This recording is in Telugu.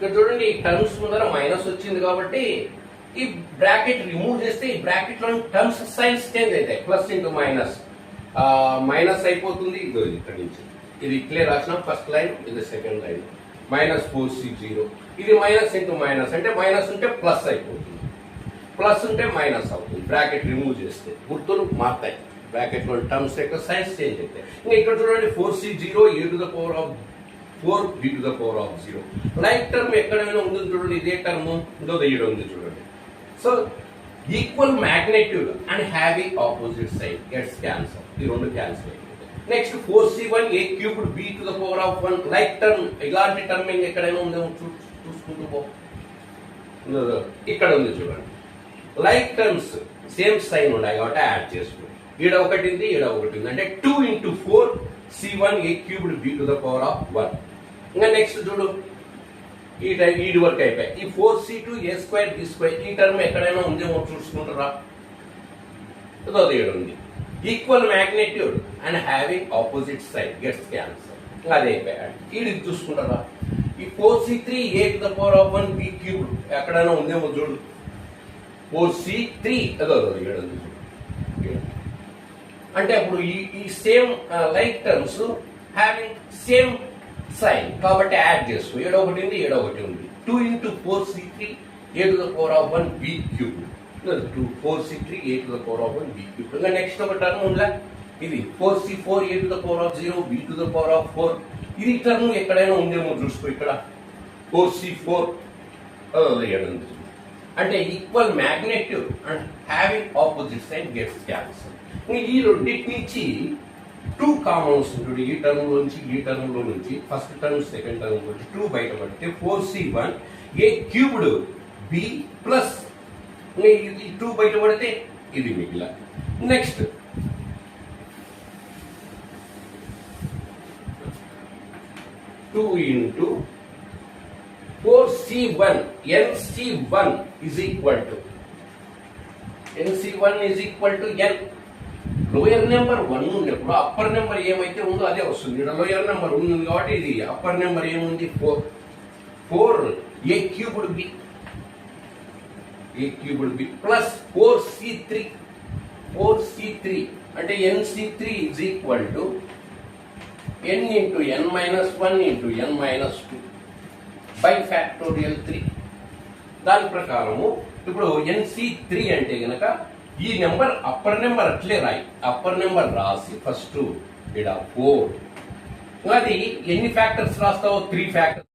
ఇక్కడ చూడండి ఈ టర్మ్స్ ముందర మైనస్ వచ్చింది కాబట్టి ఈ బ్రాకెట్ రిమూవ్ చేస్తే ఈ బ్రాకెట్ లో టర్మ్స్ సైన్స్ చేంజ్ అవుతాయి. ప్లస్ ఇంటూ మైనస్ మైనస్ అయిపోతుంది. ఇదో ఇక్కడ నుంచి ఇది క్లియర్ రాసిన ఫస్ట్ లైన్, ఇది సెకండ్ లైన్. -4c0 ఇది మైనస్ ఇంటూ మైనస్ అంటే మైనస్ ఉంటే ప్లస్ అయిపోతుంది, ప్లస్ ఉంటే మైనస్ అవుతుంది. బ్రాకెట్ రిమూవ్ చేస్తే గుర్తులు మారుతాయి, బ్రాకెట్ లో టర్మ్స్ యొక్క సైన్స్ చేంజ్ అవుతాయి. ఇంకా ఇక్కడ చూడండి 4c0 a⁴b⁴0. లైక్ టర్మ్ ఎక్కడైనా ఉంది చూడండి, ఇదే టర్మ్ ఇంకో దగ్గర ఉంది చూడండి. So equal magnitude and having opposite side gets cancel. ఈ రెండు క్యాన్సల్ అయిపోతాయి. Next 4c1 a⁵b⁴1 like term, ఇలాంటి టర్మింగ్ ఎక్కడైనా ఉందేమో చూసుకుంటూ పో. ఇక్కడ ఉంది చూడండి. లైక్ టర్మ్స్ సేమ్ సైన్ ఉన్నాయి కాబట్టి యాడ్ చేసుకోండి. ఈడ ఒకటి ఉంది, ఈడ ఒకటి ఉంది అంటే 2 × 4 c1 a⁵b⁴1. ఇంకా నెక్స్ట్ చూడు, ఈ వర్క్ అయిపోయి. ఈ 4c2 a²b² ఈ టర్మ్ ఎక్కడైనా ఉందేమో చూసుకుంటారా? ఉంది. Equal magnitude and having opposite side gets cancel. అది అయిపోయాడు. ఇది చూసుకుంటారా? ఈ 4c3 a⁴1 b³ ఎక్కడైనా ఉందేమో చూడు. 4c3 అంటే అప్పుడు ఈ same like terms having same sign కాబట్టి యాడ్ చేసుకో. ఏడో ఒకటి ఉంది, ఏడో ఒకటి ఉంది. 2 × 4c3 a⁴1 b³. 4c3 a⁴1 b³. ఇంకా నెక్స్ట్ ఒక టర్మ్ ఉందా, ఇది 4c4 a⁴0 b⁴4. ఇది టర్మ్ ఎక్కడైనా ఉందేమో చూసుకో. ఇక్కడ 4c4 అంటే equal magnitude and having opposite side gets cancel. ఈ రెండింటి నుంచి 2 కామన్స్ ఉంటుంది. ఈ టర్మ్ లో నుంచి, ఈ టర్మ్ లో నుంచి, ఫస్ట్ టర్మ్ సెకండ్ టర్మ్ నుంచి 2 బయటపడితే 4c1 a³ b ప్లస్ ఇది 2 బయటపడితే ఇది మిగిలిన. Next 2 × 4c1 nc1 is equal to n. Lower number 1 ఉన్నప్పుడు అప్పర్ నెంబర్ ఏమైతే ఉందో అదే వస్తుంది. ఇక్కడ లోయర్ నెంబర్ ఉంది కాబట్టి ఇది అప్పర్ నెంబర్ ఏముంది 4 a³ ప్లస్ 4c3 అంటే nc3 is equal to n × n - 1 × n - 2 by factorial 3. దాని ప్రకారము ఇప్పుడు nc3 అంటే గనక ఈ నెంబర్ అప్పర్ నెంబర్ అట్లే రాయి. అప్పర్ నెంబర్ రాసి ఫస్ట్ ఇక్కడ 4 అది ఎన్ని ఫ్యాక్టర్స్ రాస్తావో 3 ఫ్యాక్టర్స్.